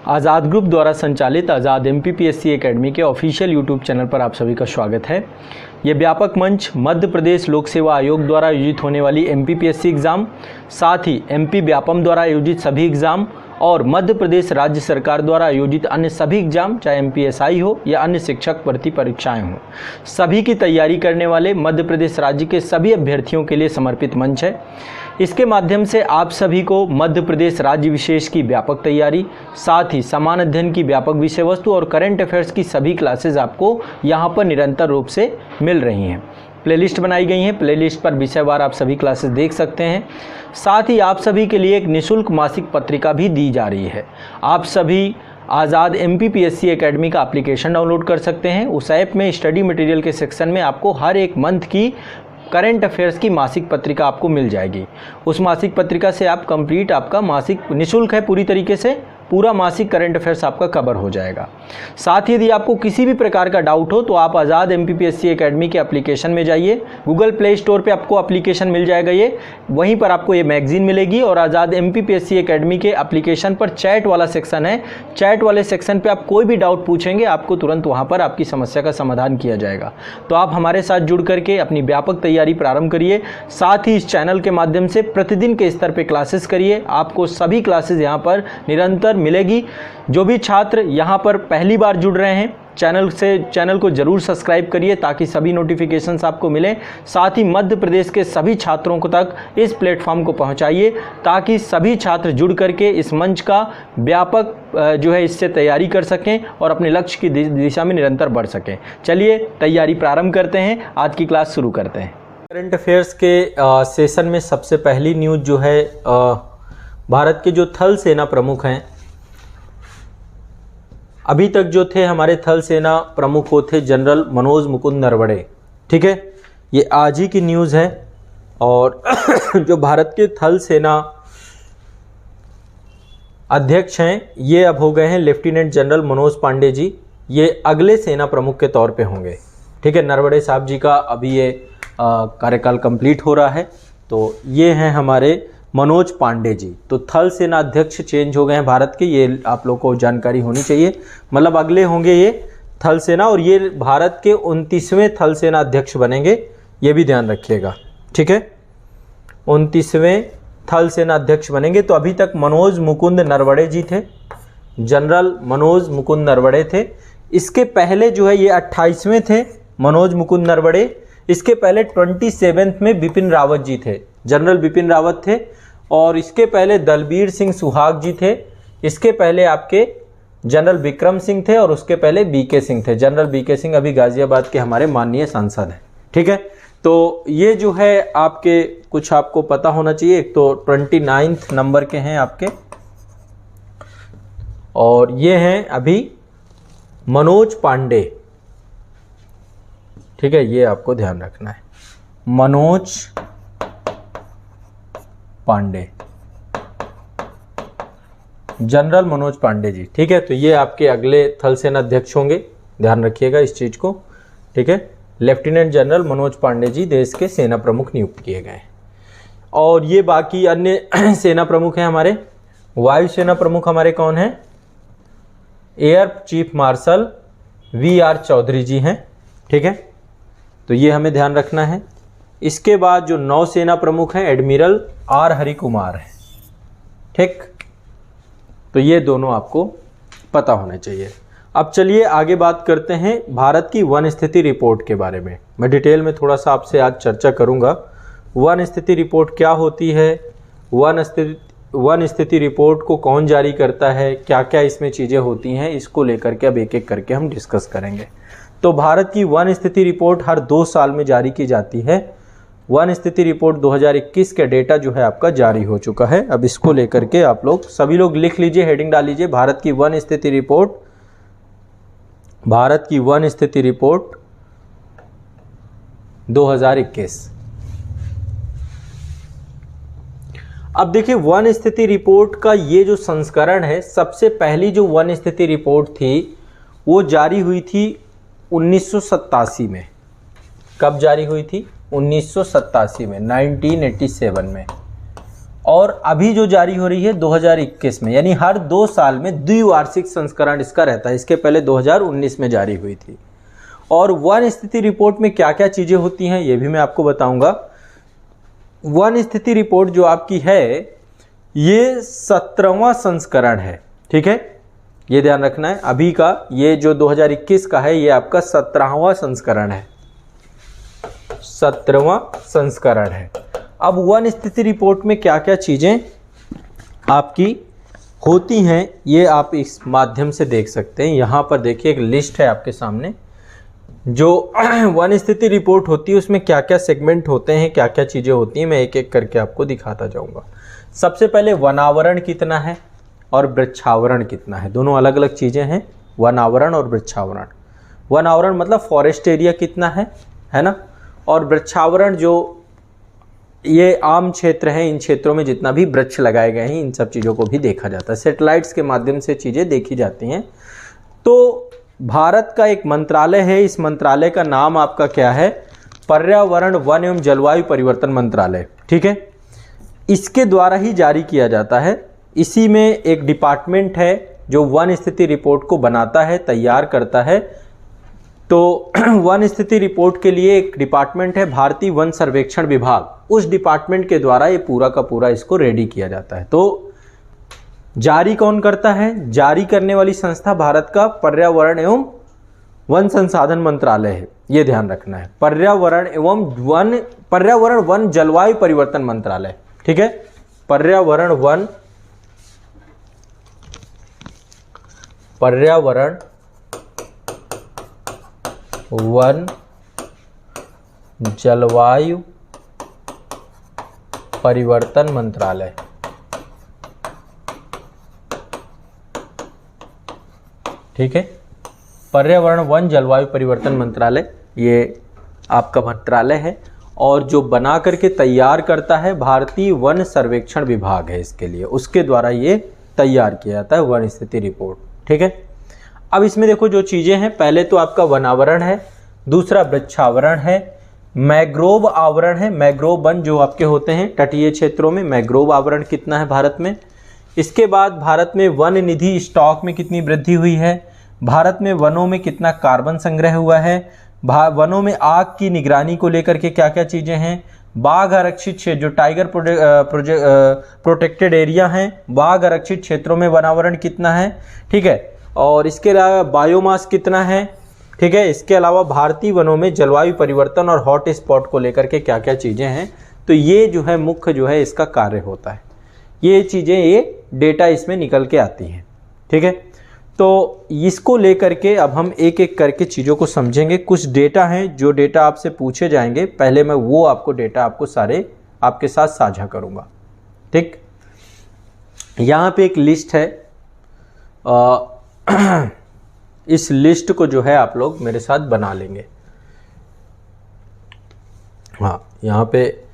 आज़ाद group द्वारा संचालित आज़ाद MPPSC academy के ऑफिशियल यूट्यूब चैनल पर आप सभी का स्वागत है। ये व्यापक मंच मध्य प्रदेश लोक सेवा आयोग द्वारा आयोजित होने वाली MPPSC एग्ज़ाम, साथ ही MP व्यापम द्वारा आयोजित सभी एग्ज़ाम और मध्य प्रदेश राज्य सरकार द्वारा आयोजित अन्य सभी एग्जाम, चाहे MPSI हो या अन्य शिक्षक भर्ती परीक्षाएं हों, सभी की तैयारी करने वाले मध्य प्रदेश राज्य के सभी अभ्यर्थियों के लिए समर्पित मंच है। इसके माध्यम से आप सभी को मध्य प्रदेश राज्य विशेष की व्यापक तैयारी, साथ ही समान अध्ययन की व्यापक विषय वस्तु और करंट अफेयर्स की सभी क्लासेज आपको यहाँ पर निरंतर रूप से मिल रही हैं। प्लेलिस्ट बनाई गई हैं, प्लेलिस्ट पर विषयवार आप सभी क्लासेस देख सकते हैं। साथ ही आप सभी के लिए एक निःशुल्क मासिक पत्रिका भी दी जा रही है। आप सभी आज़ाद MPPSC एकेडमी का एप्लीकेशन डाउनलोड कर सकते हैं। उस ऐप में स्टडी मटेरियल के सेक्शन में आपको हर एक मंथ की करंट अफेयर्स की मासिक पत्रिका आपको मिल जाएगी। उस मासिक पत्रिका से आप कंप्लीट, आपका मासिक निःशुल्क है, पूरी तरीके से पूरा मासिक करंट अफेयर्स आपका कवर हो जाएगा। साथ ही यदि आपको किसी भी प्रकार का डाउट हो तो आप आज़ाद MPPSC एकेडमी के एप्लीकेशन में जाइए। गूगल प्ले स्टोर पे आपको एप्लीकेशन मिल जाएगा, ये वहीं पर आपको ये मैगजीन मिलेगी। और आज़ाद MPPSC एकेडमी के एप्लीकेशन पर चैट वाला सेक्शन है। चैट वाले सेक्शन पे आप कोई भी डाउट पूछेंगे, आपको तुरंत वहाँ पर आपकी समस्या का समाधान किया जाएगा। तो आप हमारे साथ जुड़ करके अपनी व्यापक तैयारी प्रारंभ करिए। साथ ही इस चैनल के माध्यम से प्रतिदिन के स्तर पर क्लासेस करिए। आपको सभी क्लासेस यहाँ पर निरंतर मिलेगी। जो भी छात्र यहाँ पर पहली बार जुड़ रहे हैं, चैनल को जरूर सब्सक्राइब करिए ताकि सभी नोटिफिकेशंस आपको मिलें। साथ ही मध्य प्रदेश के सभी छात्रों को तक इस प्लेटफॉर्म को पहुंचाइए ताकि सभी छात्र जुड़ करके इस मंच का व्यापक जो है इससे तैयारी कर सकें और अपने लक्ष्य की दिशा में निरंतर बढ़ सकें। चलिए तैयारी प्रारंभ करते हैं, आज की क्लास शुरू करते हैं। करंट अफेयर्स के सेशन में सबसे पहली न्यूज़ जो है, भारत के जो थल सेना प्रमुख हैं, अभी तक जो थे हमारे थल सेना प्रमुख वो थे जनरल मनोज मुकुंद नरवणे। ठीक है, ये आज ही की न्यूज़ है। और जो भारत के थल सेना अध्यक्ष हैं ये अब हो गए हैं लेफ्टिनेंट जनरल मनोज पांडे जी। ये अगले सेना प्रमुख के तौर पे होंगे। ठीक है, नरवणे साहब जी का अभी ये कार्यकाल कंप्लीट हो रहा है। तो ये हैं हमारे मनोज पांडे जी। तो थल सेना अध्यक्ष चेंज हो गए हैं भारत के, ये आप लोगों को जानकारी होनी चाहिए। मतलब अगले होंगे ये थल सेना, और ये भारत के 29वें थल सेना अध्यक्ष बनेंगे, ये भी ध्यान रखिएगा। ठीक है, 29वें थल सेना अध्यक्ष बनेंगे। तो अभी तक मनोज मुकुंद नरवणे जी थे, जनरल मनोज मुकुंद नरवणे थे। इसके पहले जो है ये 28वें थे मनोज मुकुंद नरवणे। इसके पहले 27वें में बिपिन रावत जी थे, जनरल बिपिन रावत थे। और इसके पहले दलबीर सिंह सुहाग जी थे। इसके पहले आपके जनरल विक्रम सिंह थे, और उसके पहले BK सिंह थे। जनरल BK सिंह अभी गाजियाबाद के हमारे माननीय सांसद हैं। ठीक है, तो ये जो है आपके कुछ आपको पता होना चाहिए। एक तो 29 नंबर के हैं आपके, और ये हैं अभी मनोज पांडे। ठीक है, ये आपको ध्यान रखना है, मनोज पांडे, जनरल मनोज पांडे जी। ठीक है, तो ये आपके अगले थल सेना अध्यक्ष होंगे, ध्यान रखिएगा इस चीज को। ठीक है, लेफ्टिनेंट जनरल मनोज पांडे जी देश के सेना प्रमुख नियुक्त किए गए। और ये बाकी अन्य सेना प्रमुख हैं हमारे। वायु सेना प्रमुख हमारे कौन हैं? Air chief marshal VR Chaudhary ji हैं। ठीक है, तो ये हमें ध्यान रखना है। इसके बाद जो नौसेना प्रमुख हैं एडमिरल R हरिकुमार है। ठीक, तो ये दोनों आपको पता होने चाहिए। अब चलिए आगे बात करते हैं भारत की वन स्थिति रिपोर्ट के बारे में। मैं डिटेल में थोड़ा सा आपसे आज चर्चा करूंगा। वन स्थिति रिपोर्ट क्या होती है, वन स्थिति रिपोर्ट को कौन जारी करता है, क्या क्या इसमें चीज़ें होती हैं, इसको लेकर के अब एक एक करके हम डिस्कस करेंगे। तो भारत की वन स्थिति रिपोर्ट हर 2 साल में जारी की जाती है। वन स्थिति रिपोर्ट 2021 का डेटा जो है आपका जारी हो चुका है। अब इसको लेकर के आप लोग सभी लोग लिख लीजिए, हेडिंग डाल लीजिए, भारत की वन स्थिति रिपोर्ट, भारत की वन स्थिति रिपोर्ट 2021। अब देखिए वन स्थिति रिपोर्ट का ये जो संस्करण है, सबसे पहली जो वन स्थिति रिपोर्ट थी वो जारी हुई थी 1987 में। कब जारी हुई थी? 1987 में, 1987 में। और अभी जो जारी हो रही है 2021 में, यानी हर 2 साल में द्विवार्षिक संस्करण इसका रहता है। इसके पहले 2019 में जारी हुई थी। और वन स्थिति रिपोर्ट में क्या क्या चीज़ें होती हैं ये भी मैं आपको बताऊंगा। वन स्थिति रिपोर्ट जो आपकी है ये 17वां संस्करण है, ठीक है, ये ध्यान रखना है। अभी का ये जो 2021 का है ये आपका 17वां संस्करण है, 17वां संस्करण है। अब वन स्थिति रिपोर्ट में क्या क्या चीज़ें आपकी होती हैं ये आप इस माध्यम से देख सकते हैं। यहाँ पर देखिए एक लिस्ट है आपके सामने, जो वन स्थिति रिपोर्ट होती है उसमें क्या क्या सेगमेंट होते हैं, क्या क्या चीज़ें होती हैं, मैं एक एक करके आपको दिखाता जाऊँगा। सबसे पहले वनावरण कितना है और वृक्षावरण कितना है, दोनों अलग अलग चीज़ें हैं, वनावरण और वृक्षावरण। वनावरण मतलब फॉरेस्ट एरिया कितना है ना, और वृक्षावरण जो ये आम क्षेत्र हैं, इन क्षेत्रों में जितना भी वृक्ष लगाए गए हैं इन सब चीज़ों को भी देखा जाता है। सैटेलाइट्स के माध्यम से चीज़ें देखी जाती हैं। तो भारत का एक मंत्रालय है, इस मंत्रालय का नाम आपका क्या है, पर्यावरण वन एवं जलवायु परिवर्तन मंत्रालय, ठीक है। इसके द्वारा ही जारी किया जाता है। इसी में एक डिपार्टमेंट है जो वन स्थिति रिपोर्ट को बनाता है, तैयार करता है। तो वन स्थिति रिपोर्ट के लिए एक डिपार्टमेंट है भारतीय वन सर्वेक्षण विभाग, उस डिपार्टमेंट के द्वारा ये पूरा का पूरा इसको रेडी किया जाता है। तो जारी कौन करता है, जारी करने वाली संस्था भारत का पर्यावरण एवं वन संसाधन मंत्रालय है, ये ध्यान रखना है। पर्यावरण वन जलवायु परिवर्तन मंत्रालय, ठीक है, पर्यावरण वन जलवायु परिवर्तन मंत्रालय, ठीक है, पर्यावरण वन जलवायु परिवर्तन मंत्रालय ये आपका मंत्रालय है। और जो बना करके तैयार करता है भारतीय वन सर्वेक्षण विभाग है इसके लिए, उसके द्वारा ये तैयार किया जाता है वन स्थिति रिपोर्ट, ठीक है। अब इसमें देखो जो चीज़ें हैं, पहले तो आपका वनावरण है, दूसरा वृक्षावरण है, मैग्रोव आवरण है, मैग्रोव वन जो आपके होते हैं तटीय क्षेत्रों में, मैग्रोव आवरण कितना है भारत में। इसके बाद भारत में वन निधि स्टॉक में कितनी वृद्धि हुई है, भारत में वनों में कितना कार्बन संग्रह हुआ है, वनों में आग की निगरानी को लेकर के क्या क्या चीज़ें हैं, बाघ आरक्षित क्षेत्र जो टाइगर प्रोटेक्टेड एरिया हैं, बाघ आरक्षित क्षेत्रों में वनावरण कितना है, ठीक है, और इसके अलावा बायोमास कितना है, ठीक है। इसके अलावा भारतीय वनों में जलवायु परिवर्तन और हॉट स्पॉट को लेकर के क्या क्या चीज़ें हैं। तो ये जो है मुख्य जो है इसका कार्य होता है, ये चीज़ें, ये डेटा इसमें निकल के आती हैं, ठीक है। तो इसको लेकर के अब हम एक एक करके चीज़ों को समझेंगे। कुछ डेटा हैं जो डेटा आपसे पूछे जाएंगे, पहले मैं वो आपको डेटा आपको सारे आपके साथ साझा करूँगा, ठीक। यहाँ पे एक लिस्ट है, इस लिस्ट को जो है आप लोग मेरे साथ बना लेंगे। हाँ, यहाँ पे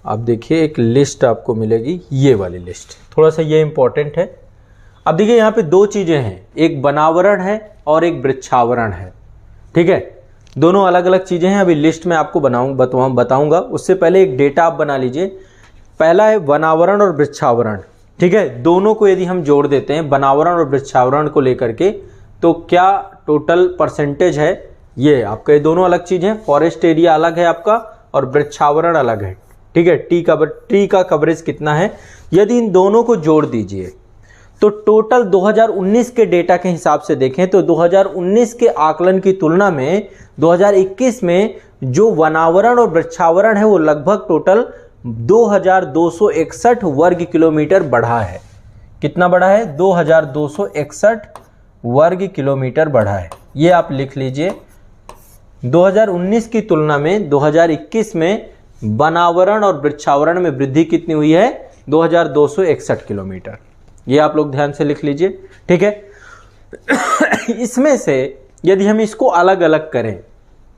आप देखिए एक लिस्ट आपको मिलेगी, ये वाली लिस्ट, थोड़ा सा ये इंपॉर्टेंट है। अब देखिए यहाँ पे दो चीज़ें हैं, एक वनावरण है और एक वृक्षावरण है, ठीक है, दोनों अलग अलग चीज़ें हैं। अभी लिस्ट में आपको बताऊंगा, उससे पहले एक डेटा आप बना लीजिए। पहला है वनावरण और वृक्षावरण, ठीक है, दोनों को यदि हम जोड़ देते हैं वनावरण और वृक्षावरण को लेकर के, तो क्या टोटल परसेंटेज है, ये आपका, ये दोनों अलग चीज़ हैं। फॉरेस्ट एरिया अलग है आपका और वृक्षावरण अलग है, ठीक है। ट्री का कवरेज कितना है, यदि इन दोनों को जोड़ दीजिए तो टोटल 2019 के डेटा के हिसाब से देखें तो 2019 के आकलन की तुलना में 2021 में जो वनावरण और वृक्षावरण है वो लगभग टोटल 2261 वर्ग किलोमीटर बढ़ा है। कितना बढ़ा है, 2261 वर्ग किलोमीटर बढ़ा है। ये आप लिख लीजिए, 2019 की तुलना में 2021 में वनावरण और वृक्षावरण में वृद्धि कितनी हुई है, 2261 किलोमीटर। ये आप लोग ध्यान से लिख लीजिए, ठीक है। इसमें से यदि हम इसको अलग अलग करें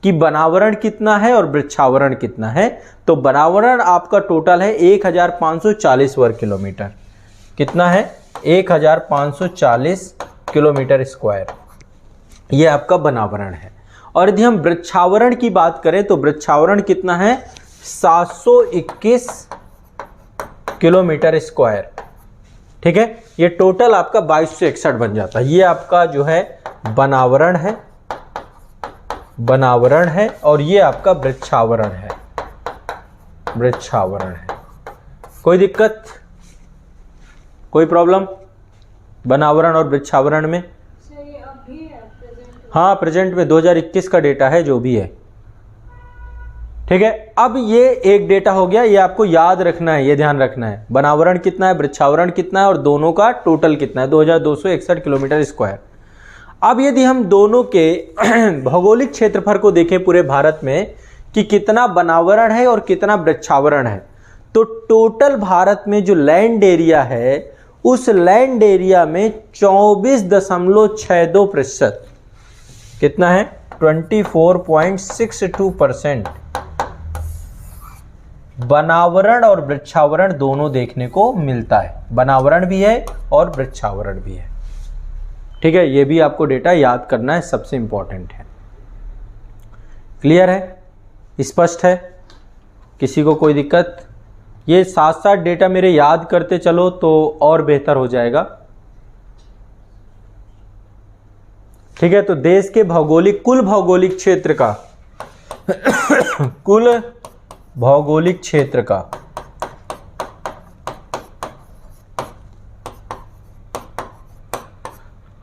कि वनावरण कितना है और वृक्षावरण कितना है, तो वनावरण आपका टोटल है 1540 वर्ग किलोमीटर। कितना है, 1540 किलोमीटर स्क्वायर, ये आपका वनावरण है। और यदि हम वृक्षावरण की बात करें तो वृक्षावरण कितना है, 721 किलोमीटर स्क्वायर। ठीक है, ये टोटल आपका 2261 बन जाता है। ये आपका जो है बनावरण है, बनावरण है, और ये आपका वृक्षावरण है, वृक्षावरण है। कोई दिक्कत, कोई प्रॉब्लम बनावरण और वृक्षावरण में? हाँ, प्रेजेंट में 2021 का डेटा है जो भी है। ठीक है, अब ये एक डेटा हो गया, ये आपको याद रखना है, ये ध्यान रखना है। बनावरण कितना है, वृक्षावरण कितना है, और दोनों का टोटल कितना है, 2261 किलोमीटर स्क्वायर। अब यदि हम दोनों के भौगोलिक क्षेत्रफल को देखें पूरे भारत में कि कितना बनावरण है और कितना वृक्षावरण है, तो टोटल भारत में जो लैंड एरिया है, उस लैंड एरिया में 24.62% कितना है, 24.62% बनावरण और वृक्षावरण दोनों देखने को मिलता है। बनावरण भी है और वृक्षावरण भी है। ठीक है, ये भी आपको डेटा याद करना है, सबसे इंपॉर्टेंट है। क्लियर है, स्पष्ट है, किसी को कोई दिक्कत? ये साथ साथ डेटा मेरे याद करते चलो तो और बेहतर हो जाएगा। ठीक है, तो देश के भौगोलिक, कुल भौगोलिक क्षेत्र का कुल भौगोलिक क्षेत्र का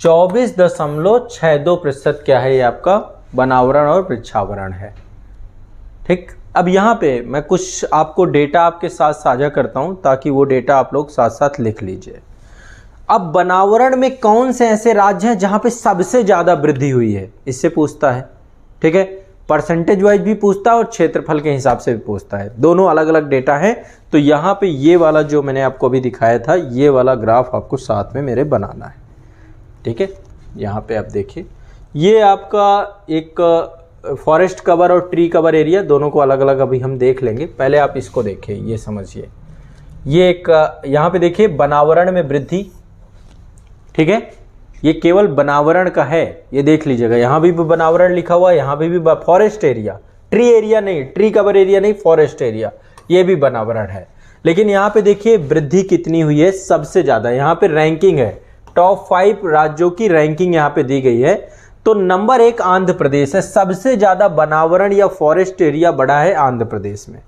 24.62% क्या है, ये आपका बनावरण और वृक्षावरण है। ठीक, अब यहाँ पे मैं कुछ आपको डेटा आपके साथ साझा करता हूँ ताकि वो डेटा आप लोग साथ साथ लिख लीजिए। अब बनावरण में कौन से ऐसे राज्य हैं जहाँ पे सबसे ज़्यादा वृद्धि हुई है, इससे पूछता है। ठीक है, परसेंटेज वाइज भी पूछता है और क्षेत्रफल के हिसाब से भी पूछता है, दोनों अलग अलग डेटा है। तो यहाँ पे ये वाला जो मैंने आपको अभी दिखाया था, ये वाला ग्राफ आपको साथ में मेरे बनाना है। ठीक है, यहाँ पे आप देखिए, ये आपका एक फॉरेस्ट कवर और ट्री कवर एरिया, दोनों को अलग अलग अभी हम देख लेंगे। पहले आप इसको देखिए, ये समझिए, ये एक यहाँ पे देखिए बनावरण में वृद्धि। ठीक है, ये केवल बनावरण का है, ये देख लीजिएगा, यहाँ भी बनावरण लिखा हुआ है, यहाँ भी फॉरेस्ट एरिया, ट्री एरिया नहीं, ट्री कवर एरिया नहीं, फॉरेस्ट एरिया, ये भी बनावरण है। लेकिन यहाँ पे देखिए वृद्धि कितनी हुई है, सबसे ज़्यादा। यहाँ पे रैंकिंग है, टॉप 5 राज्यों की रैंकिंग यहाँ पे दी गई है। तो नंबर 1 आंध्र प्रदेश है, सबसे ज़्यादा बनावरण या फॉरेस्ट एरिया बढ़ा है आंध्र प्रदेश में,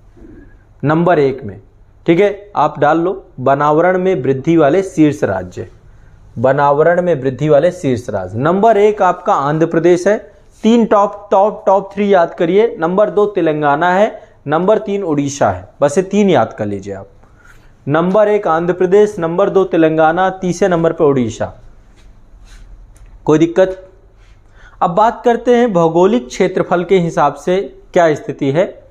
नंबर 1 में। ठीक है, आप डाल लो बनावरण में वृद्धि वाले शीर्ष राज्य, बनावरण में वृद्धि वाले शीर्ष राज्य। नंबर 1 आपका आंध्र प्रदेश है, 3 टॉप 3 याद करिए। नंबर 2 तेलंगाना है, नंबर 3 उड़ीसा है, बस ये 3 याद कर लीजिए आप। नंबर 1 आंध्र प्रदेश, नंबर 2 तेलंगाना, तीसरे नंबर पर उड़ीसा। कोई दिक्कत? अब बात करते हैं भौगोलिक क्षेत्रफल के हिसाब से क्या स्थिति है।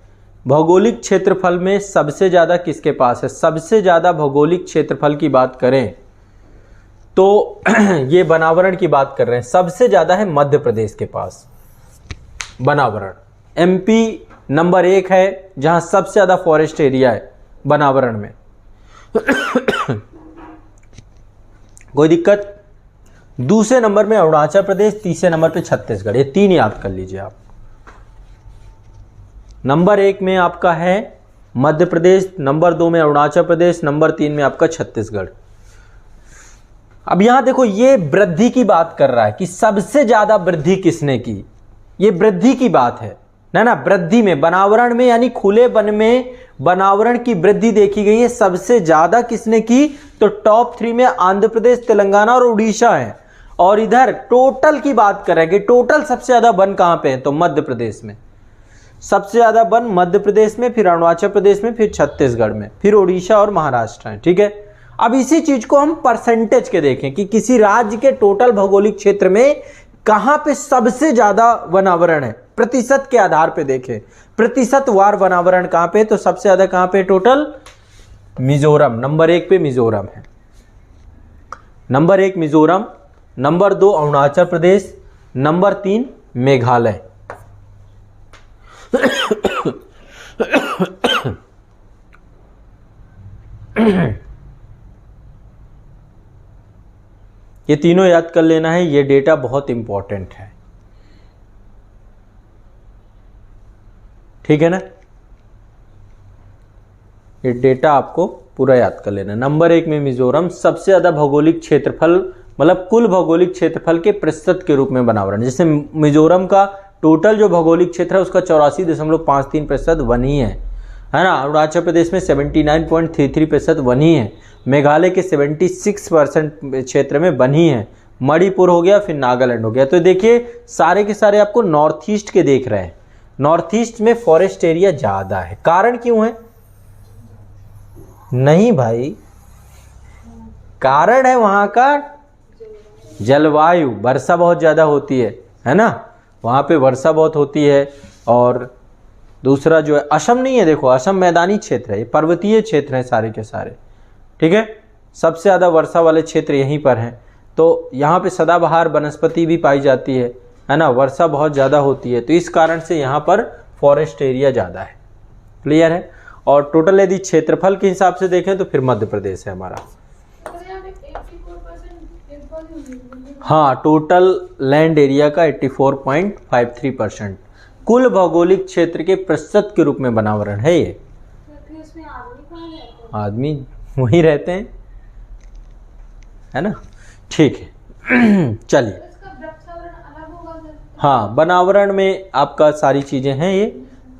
भौगोलिक क्षेत्रफल में सबसे ज़्यादा किसके पास है? सबसे ज़्यादा भौगोलिक क्षेत्रफल की बात करें तो ये बनावरण की बात कर रहे हैं, सबसे ज़्यादा है मध्य प्रदेश के पास बनावरण। एमपी नंबर 1 है जहां सबसे ज़्यादा फॉरेस्ट एरिया है बनावरण में। कोई दिक्कत? दूसरे नंबर में अरुणाचल प्रदेश, तीसरे नंबर पे छत्तीसगढ़, ये 3 याद कर लीजिए आप। नंबर 1 में आपका है मध्य प्रदेश, नंबर 2 में अरुणाचल प्रदेश, नंबर 3 में आपका छत्तीसगढ़। अब यहां देखो, ये वृद्धि की बात कर रहा है कि सबसे ज्यादा वृद्धि किसने की, ये वृद्धि की बात है ना, वृद्धि में, बनावरण में, यानी खुले वन में बनावरण की वृद्धि देखी गई है। सबसे ज्यादा किसने की? तो टॉप 3 में आंध्र प्रदेश, तेलंगाना और उड़ीसा है। और इधर टोटल की बात करेंगे, टोटल सबसे ज्यादा वन कहां पे है? तो मध्य प्रदेश में सबसे ज्यादा वन मध्य प्रदेश में, फिर अरुणाचल प्रदेश में, फिर छत्तीसगढ़ में, फिर उड़ीसा और महाराष्ट्र है। ठीक है, अब इसी चीज को हम परसेंटेज के देखें कि किसी राज्य के टोटल भौगोलिक क्षेत्र में कहां पे सबसे ज्यादा वनावरण है, प्रतिशत के आधार पे देखें, प्रतिशत वार वनावरण कहां पे, तो सबसे ज्यादा कहां पे टोटल? मिजोरम, नंबर 1 पे मिजोरम है, number 1 Mizoram, number 2 Arunachal Pradesh, number 3 Meghalaya. ये तीनों याद कर लेना है, ये डेटा बहुत इंपॉर्टेंट है। ठीक है ना, ये डेटा आपको पूरा याद कर लेना। नंबर 1 में मिजोरम सबसे ज़्यादा भौगोलिक क्षेत्रफल, मतलब कुल भौगोलिक क्षेत्रफल के प्रतिशत के रूप में बनावरण। जैसे मिजोरम का टोटल जो भौगोलिक क्षेत्र है उसका 84.53% वन ही है ना। अरुणाचल प्रदेश में 79.33% वन ही है। मेघालय के 76% क्षेत्र में वन ही है। मणिपुर हो गया, फिर नागालैंड हो गया। तो देखिए सारे के सारे आपको नॉर्थ ईस्ट के देख रहे हैं। नॉर्थ ईस्ट में फॉरेस्ट एरिया ज़्यादा है। कारण क्यों है? नहीं भाई, कारण है वहाँ का जलवायु, वर्षा बहुत ज़्यादा होती है ना, वहाँ पे वर्षा बहुत होती है। और दूसरा जो है असम नहीं है, देखो असम मैदानी क्षेत्र है, ये पर्वतीय क्षेत्र है सारे के सारे, ठीक है। सबसे ज़्यादा वर्षा वाले क्षेत्र यहीं पर हैं। तो यहाँ पे सदाबहार वनस्पति भी पाई जाती है ना, वर्षा बहुत ज़्यादा होती है, तो इस कारण से यहाँ पर फॉरेस्ट एरिया ज़्यादा है। क्लियर है। और टोटल यदि क्षेत्रफल के हिसाब से देखें तो फिर मध्य प्रदेश है हमारा। हाँ, टोटल लैंड एरिया का 84.53% कुल भौगोलिक क्षेत्र के प्रतिशत के रूप में बनावरण है ये। आदमी वहीं रहते हैं, है ना, ठीक है। चलिए, हाँ, बनावरण में आपका सारी चीज़ें हैं ये,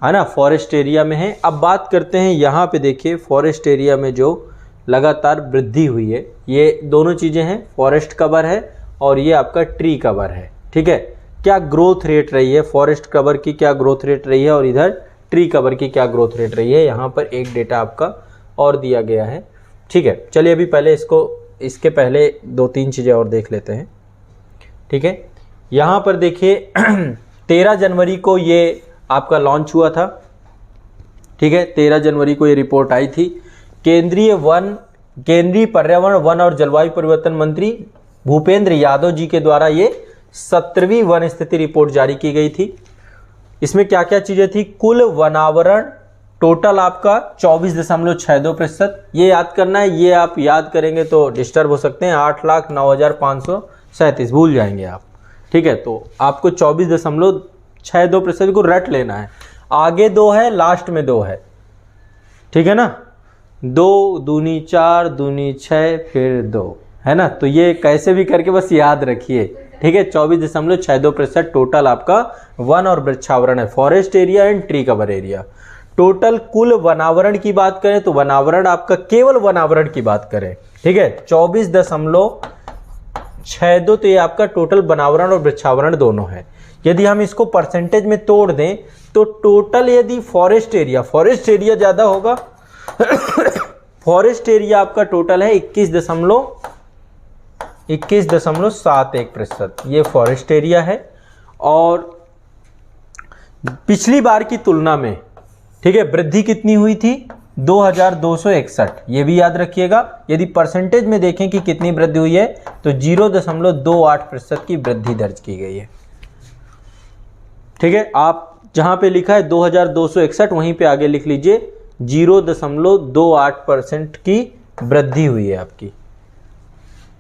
है ना, फॉरेस्ट एरिया में है। अब बात करते हैं यहाँ पे, देखिए फॉरेस्ट एरिया में जो लगातार वृद्धि हुई है, ये दोनों चीज़ें हैं, फॉरेस्ट कवर है और ये आपका ट्री कवर है, ठीक है। क्या ग्रोथ रेट रही है, फॉरेस्ट कवर की क्या ग्रोथ रेट रही है और इधर ट्री कवर की क्या ग्रोथ रेट रही है, यहाँ पर एक डेटा आपका और दिया गया है, ठीक है। चलिए अभी पहले इसके पहले 2-3 चीज़ें और देख लेते हैं, ठीक है। यहाँ पर देखिए 13 जनवरी को ये आपका लॉन्च हुआ था, ठीक है। 13 जनवरी को ये रिपोर्ट आई थी। केंद्रीय पर्यावरण, वन और जलवायु परिवर्तन मंत्री भूपेंद्र यादव जी के द्वारा ये 17वीं वन स्थिति रिपोर्ट जारी की गई थी। इसमें क्या क्या चीज़ें थी? कुल वनावरण टोटल आपका 24.62%। ये याद करना है, ये आप याद करेंगे तो डिस्टर्ब हो सकते हैं। 8,09,537 भूल जाएंगे आप, ठीक है। तो आपको 24.62% को रट लेना है। आगे 2 है, लास्ट में 2 है, ठीक है ना। 2 दूनी 4, दूनी 6, फिर 2, है ना। तो ये कैसे भी करके बस याद रखिए, ठीक है। 24.62% टोटल आपका वन और वृक्षावरण है, forest area and tree cover area. Total कुल वनावरण की बात करें तो वनावरण आपका, केवल वनावरण की बात करें, ठीक है, 24.62, तो ये आपका टोटल वनावरण और वृक्षावरण दोनों है। यदि हम इसको परसेंटेज में तोड़ दें तो टोटल यदि फॉरेस्ट एरिया ज़्यादा होगा। फॉरेस्ट एरिया आपका टोटल है 21.71%, ये फॉरेस्ट एरिया है। और पिछली बार की तुलना में, ठीक है, वृद्धि कितनी हुई थी? 2261, ये भी याद रखिएगा। यदि परसेंटेज में देखें कि कितनी वृद्धि हुई है तो 0.28% की वृद्धि दर्ज की गई है, ठीक है। आप जहां पे लिखा है 2261 वहीं पे आगे लिख लीजिए 0.28% की वृद्धि हुई है आपकी,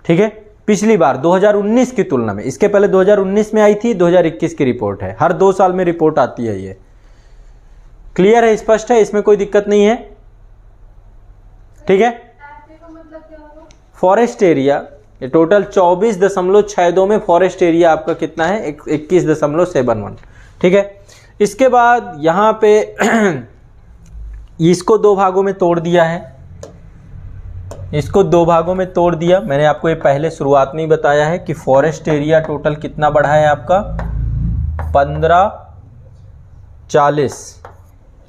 ठीक है। पिछली बार 2019 की तुलना में, इसके पहले 2019 में आई थी, 2021 की रिपोर्ट है, हर 2 साल में रिपोर्ट आती है ये। क्लियर है, स्पष्ट है, इसमें कोई दिक्कत नहीं है, ठीक है। फॉरेस्ट एरिया ये टोटल 24.62 में फॉरेस्ट एरिया आपका कितना है? 21.71, ठीक है। इसके बाद यहाँ पे इसको 2 भागों में तोड़ दिया है, इसको 2 भागों में तोड़ दिया। मैंने आपको ये पहले शुरुआत में ही बताया है कि फॉरेस्ट एरिया टोटल कितना बढ़ा है आपका 1540,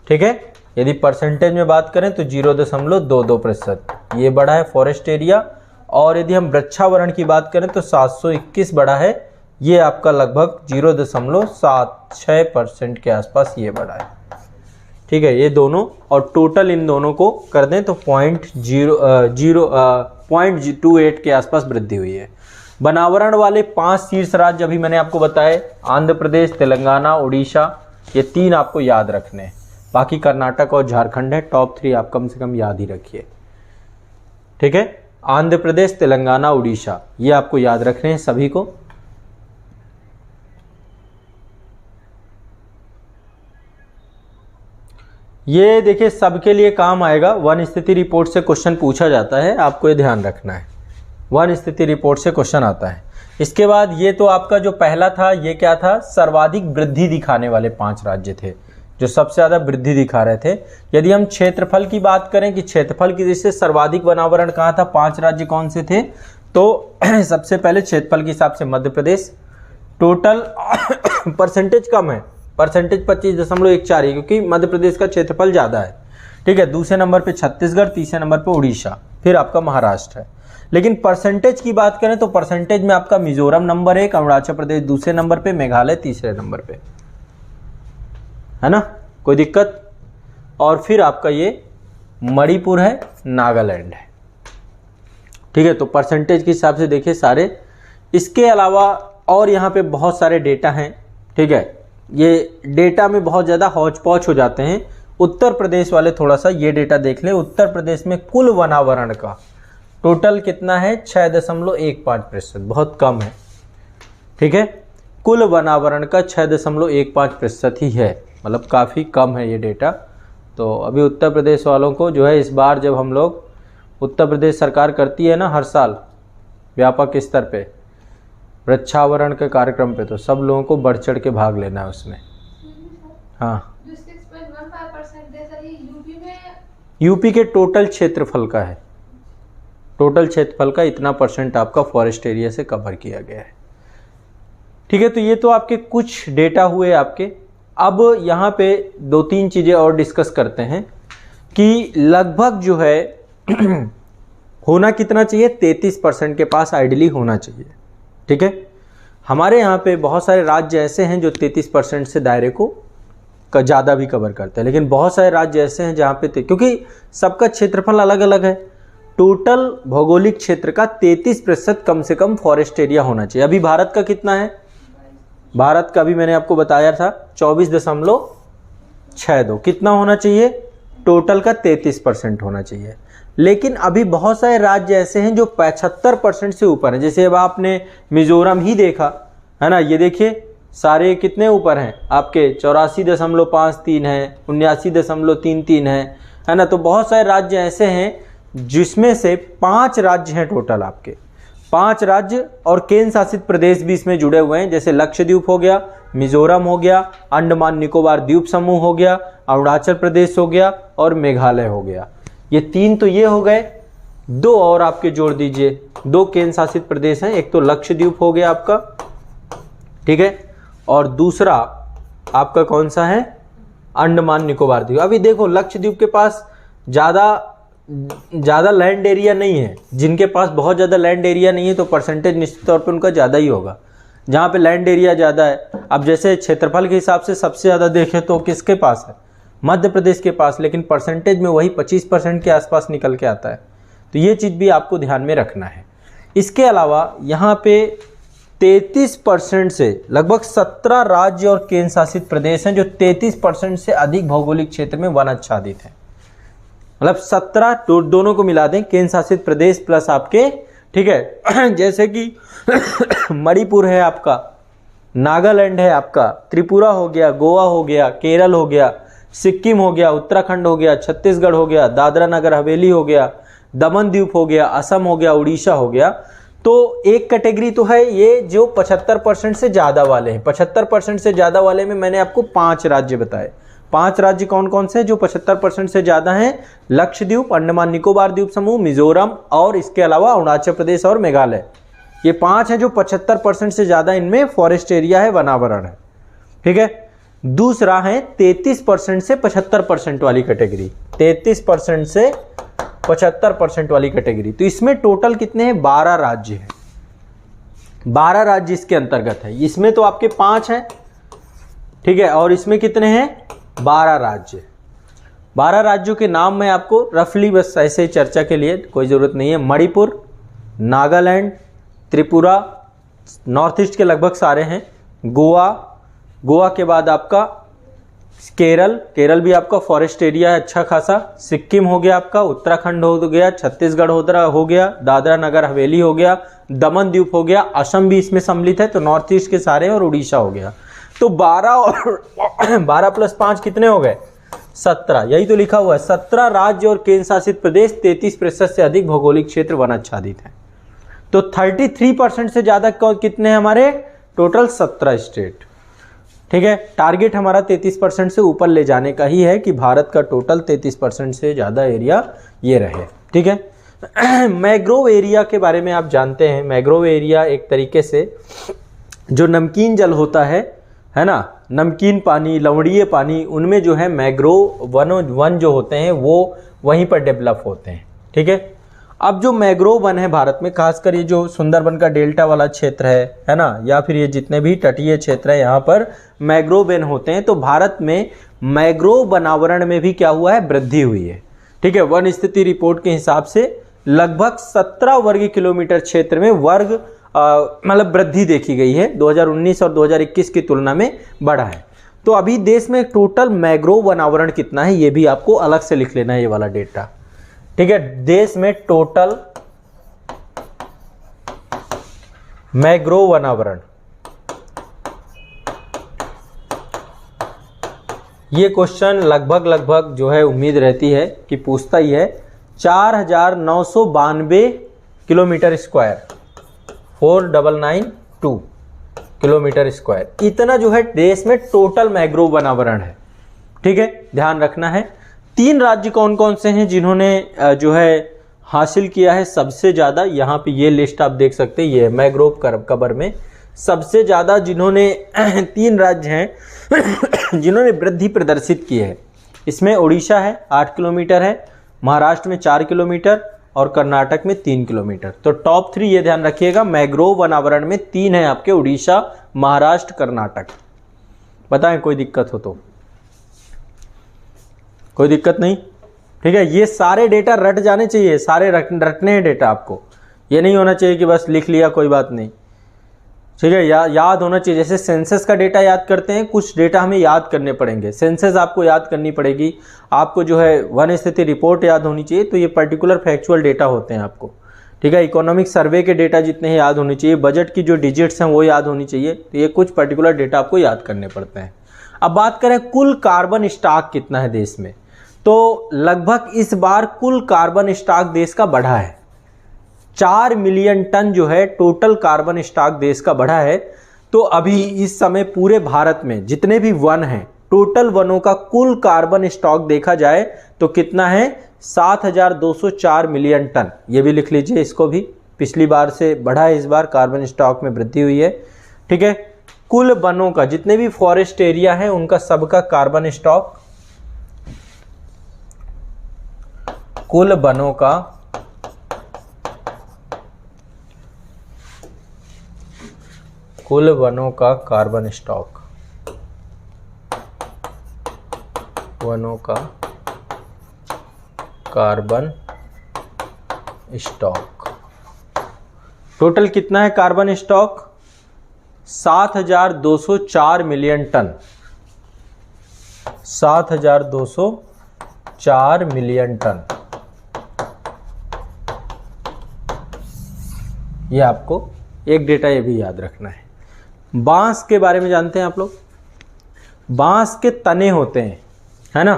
ठीक है। यदि परसेंटेज में बात करें तो 0.22% ये बढ़ा है फॉरेस्ट एरिया। और यदि हम वृक्षावरण की बात करें तो 721 बढ़ा है, ये आपका लगभग 0.76% के आसपास ये बढ़ा है, ठीक है, ये दोनों। और टोटल इन दोनों को कर दें तो 0.28 के आसपास वृद्धि हुई है। वनावरण वाले 5 शीर्ष राज्य अभी मैंने आपको बताए, आंध्र प्रदेश, तेलंगाना, उड़ीसा, ये 3 आपको याद रखने हैं। बाकी कर्नाटक और झारखंड है, टॉप 3 आप कम से कम याद ही रखिए, ठीक है। आंध्र प्रदेश, तेलंगाना, उड़ीसा, ये आपको याद रखने हैं सभी को। ये देखिए सबके लिए काम आएगा। वन स्थिति रिपोर्ट से क्वेश्चन पूछा जाता है, आपको ये ध्यान रखना है। वन स्थिति रिपोर्ट से क्वेश्चन आता है। इसके बाद ये तो आपका जो पहला था ये क्या था, सर्वाधिक वृद्धि दिखाने वाले 5 राज्य थे जो सबसे ज़्यादा वृद्धि दिखा रहे थे। यदि हम क्षेत्रफल की बात करें कि क्षेत्रफल की दृष्टि से सर्वाधिक वनावरण कहाँ था, 5 राज्य कौन से थे, तो सबसे पहले क्षेत्रफल के हिसाब से मध्य प्रदेश, टोटल परसेंटेज कम है, परसेंटेज 25.14 है क्योंकि मध्य प्रदेश का क्षेत्रफल ज़्यादा है, ठीक है। दूसरे नंबर पे छत्तीसगढ़, तीसरे नंबर पे उड़ीसा, फिर आपका महाराष्ट्र है। लेकिन परसेंटेज की बात करें तो परसेंटेज में आपका मिजोरम नंबर 1, अरुणाचल प्रदेश दूसरे नंबर पे, मेघालय तीसरे नंबर पे, है ना, कोई दिक्कत। और फिर आपका ये मणिपुर है, नागालैंड है, ठीक है। तो परसेंटेज के हिसाब से देखिए सारे। इसके अलावा और यहाँ पे बहुत सारे डेटा हैं, ठीक है। ये डेटा में बहुत ज़्यादा हौच पौच हो जाते हैं। उत्तर प्रदेश वाले थोड़ा सा ये डेटा देख लें। उत्तर प्रदेश में कुल वनावरण का टोटल कितना है, 6.15%, बहुत कम है, ठीक है। कुल वनावरण का 6.15% ही है, मतलब काफ़ी कम है ये डेटा। तो अभी उत्तर प्रदेश वालों को जो है, इस बार जब हम लोग, उत्तर प्रदेश सरकार करती है ना हर साल व्यापक स्तर पे वृक्षावरण के कार्यक्रम पे, तो सब लोगों को बढ़ चढ़ के भाग लेना है उसमें। हाँ, यूपी के टोटल क्षेत्रफल का है, टोटल क्षेत्रफल का इतना % आपका फॉरेस्ट एरिया से कवर किया गया है, ठीक है। तो ये तो आपके कुछ डेटा हुए आपके। अब यहाँ पे 2-3 चीज़ें और डिस्कस करते हैं कि लगभग जो है होना कितना चाहिए, 33% के पास आइडियली होना चाहिए, ठीक है। हमारे यहाँ पे बहुत सारे राज्य ऐसे हैं जो 33% से दायरे को ज़्यादा भी कवर करते हैं, लेकिन बहुत सारे राज्य ऐसे हैं जहाँ पे, क्योंकि सबका क्षेत्रफल अलग अलग है, टोटल भौगोलिक क्षेत्र का 33% कम से कम फॉरेस्ट एरिया होना चाहिए। अभी भारत का कितना है, भारत का भी मैंने आपको बताया था 24.62, कितना होना चाहिए, टोटल का 33% होना चाहिए। लेकिन अभी बहुत सारे राज्य ऐसे हैं जो 75% से ऊपर हैं। जैसे अब आपने मिजोरम ही देखा है ना, ये देखिए सारे कितने ऊपर हैं आपके, 84.53 है, 79.33 है ना। तो बहुत सारे राज्य ऐसे हैं जिसमें से 5 राज्य हैं टोटल आपके, 5 राज्य और केंद्र शासित प्रदेश भी इसमें जुड़े हुए हैं। जैसे लक्षद्वीप हो गया, मिजोरम हो गया, अंडमान निकोबार द्वीप समूह हो गया, अरुणाचल प्रदेश हो गया और मेघालय हो गया। ये 3 तो ये हो गए, 2 और आपके जोड़ दीजिए, 2 केंद्र शासित प्रदेश हैं। एक तो लक्षद्वीप हो गया आपका, ठीक है, और दूसरा आपका कौन सा है, अंडमान निकोबार द्वीप। अभी देखो लक्षद्वीप के पास ज़्यादा लैंड एरिया नहीं है, जिनके पास बहुत ज़्यादा लैंड एरिया नहीं है तो परसेंटेज निश्चित तौर पे उनका ज़्यादा ही होगा। जहाँ पे लैंड एरिया ज़्यादा है, अब जैसे क्षेत्रफल के हिसाब से सबसे ज़्यादा देखें तो किसके पास है, मध्य प्रदेश के पास, लेकिन परसेंटेज में वही 25% के आसपास निकल के आता है। तो ये चीज़ भी आपको ध्यान में रखना है। इसके अलावा यहाँ पे 33% से लगभग 17 राज्य और केंद्र शासित प्रदेश हैं जो 33% से अधिक भौगोलिक क्षेत्र में वन आच्छादित हैं। मतलब 17 दोनों को मिला दें, केंद्र शासित प्रदेश प्लस आपके, ठीक है। जैसे कि मणिपुर है आपका, नागालैंड है आपका, त्रिपुरा हो गया, गोवा हो गया, केरल हो गया, सिक्किम हो गया, उत्तराखंड हो गया, छत्तीसगढ़ हो गया, दादरा नगर हवेली हो गया, दमन द्वीप हो गया, असम हो गया, उड़ीसा हो गया। तो एक कैटेगरी तो है ये जो 75% से ज़्यादा वाले हैं। 75% से ज़्यादा वाले में मैंने आपको 5 राज्य बताए। 5 राज्य कौन कौन से जो 75% से ज़्यादा हैं, लक्षद्वीप, अंडमान निकोबार द्वीप समूह, मिजोरम और इसके अलावा अरुणाचल प्रदेश और मेघालय। ये 5 हैं जो 75% से ज़्यादा इनमें फॉरेस्ट एरिया है, वनावरण है, ठीक है। दूसरा है 33% से 75% वाली कैटेगरी, 33% से 75% वाली कैटेगरी। तो इसमें टोटल कितने हैं, 12 राज्य हैं, 12 राज्य इसके अंतर्गत है। इसमें तो आपके 5 हैं, ठीक है, और इसमें कितने हैं, 12 राज्य। 12 राज्यों के नाम मैं आपको रफली बस ऐसे चर्चा के लिए, कोई ज़रूरत नहीं है। मणिपुर, नागालैंड, त्रिपुरा, नॉर्थ ईस्ट के लगभग सारे हैं, गोवा के बाद आपका केरल भी आपका फॉरेस्ट एरिया है अच्छा खासा, सिक्किम हो गया आपका, उत्तराखंड हो गया, छत्तीसगढ़ हो गया, दादरा नगर हवेली हो गया, दमन द्वीप हो गया, असम भी इसमें सम्मिलित है, तो नॉर्थ ईस्ट के सारे, और उड़ीसा हो गया। तो 12 और 12 + 5 कितने हो गए, 17, यही तो लिखा हुआ है, 17 राज्य और केंद्र शासित प्रदेश, 33% से अधिक भौगोलिक क्षेत्र वन आच्छादित है। तो 33% से ज़्यादा कितने हैं हमारे? Total 17 state. ठीक है, टारगेट हमारा 33% से ऊपर ले जाने का ही है कि भारत का टोटल 33% से ज़्यादा एरिया ये रहे। ठीक है, मैंग्रोव एरिया के बारे में आप जानते हैं। मैंग्रोव एरिया एक तरीके से जो नमकीन जल होता है ना, नमकीन पानी, लवणीय पानी, उनमें जो है मैंग्रोव वन जो होते हैं वो वहीं पर डेवलप होते हैं। ठीक है, अब जो मैंग्रोव वन है भारत में, खासकर ये जो सुंदरबन का डेल्टा वाला क्षेत्र है ना, या फिर ये जितने भी तटीय क्षेत्र है यहाँ पर मैंग्रोव वन होते हैं। तो भारत में मैंग्रोव वनावरण में भी क्या हुआ है? वृद्धि हुई है। ठीक है, वन स्थिति रिपोर्ट के हिसाब से लगभग 17 वर्ग किलोमीटर क्षेत्र में मतलब वृद्धि देखी गई है। 2019 और 2021 की तुलना में बढ़ा है। तो अभी देश में टोटल मैंग्रोव वनावरण कितना है ये भी आपको अलग से लिख लेना है, ये वाला डेटा। ठीक है, देश में टोटल मैंग्रोव वनावरण, ये क्वेश्चन लगभग जो है उम्मीद रहती है कि पूछता ही है। 4992 किलोमीटर स्क्वायर, 4992 किलोमीटर स्क्वायर, इतना जो है देश में टोटल मैंग्रोव वनावरण है। ठीक है, ध्यान रखना है। 3 राज्य कौन कौन से हैं जिन्होंने जो है हासिल किया है सबसे ज़्यादा? यहाँ पे ये लिस्ट आप देख सकते हैं, ये मैंग्रोव कवर में सबसे ज़्यादा जिन्होंने 3 राज्य हैं जिन्होंने वृद्धि प्रदर्शित की है। इसमें उड़ीसा है 8 किलोमीटर है, महाराष्ट्र में 4 किलोमीटर और कर्नाटक में 3 किलोमीटर। तो टॉप 3 ये ध्यान रखिएगा, मैंग्रोव वनावरण में 3 है आपके, उड़ीसा, महाराष्ट्र, कर्नाटक। बताएं कोई दिक्कत हो तो? कोई दिक्कत नहीं? ठीक है, ये सारे डेटा रट जाने चाहिए, सारे रटने हैं डेटा आपको। ये नहीं होना चाहिए कि बस लिख लिया कोई बात नहीं। ठीक है, याद होना चाहिए। जैसे सेंसस का डेटा याद करते हैं, कुछ डेटा हमें याद करने पड़ेंगे। सेंसस आपको याद करनी पड़ेगी, आपको जो है वन स्थिति रिपोर्ट याद होनी चाहिए। तो ये पर्टिकुलर फैक्चुअल डेटा होते हैं आपको। ठीक है, इकोनॉमिक सर्वे के डेटा जितने हैं याद होने चाहिए, बजट की जो डिजिट्स हैं वो याद होनी चाहिए। तो ये कुछ पर्टिकुलर डेटा आपको याद करने पड़ते हैं। अब बात करें कुल कार्बन स्टॉक कितना है देश में, तो लगभग इस बार कुल कार्बन स्टॉक देश का बढ़ा है। 4 मिलियन टन जो है टोटल कार्बन स्टॉक देश का बढ़ा है। तो अभी इस समय पूरे भारत में जितने भी वन हैं, टोटल वनों का कुल कार्बन स्टॉक देखा जाए तो कितना है? 7204 मिलियन टन। ये भी लिख लीजिए, इसको भी पिछली बार से बढ़ा है, इस बार कार्बन स्टॉक में वृद्धि हुई है। ठीक है, कुल वनों का जितने भी फॉरेस्ट एरिया है उनका सबका कार्बन स्टॉक, कुल वनों का कार्बन स्टॉक, वनों का कार्बन स्टॉक टोटल कितना है? Carbon stock 7204 million ton, 7204 million ton. ये आपको एक डेटा ये भी याद रखना है। बांस के बारे में जानते हैं आप लोग? बांस के तने होते हैं, है ना,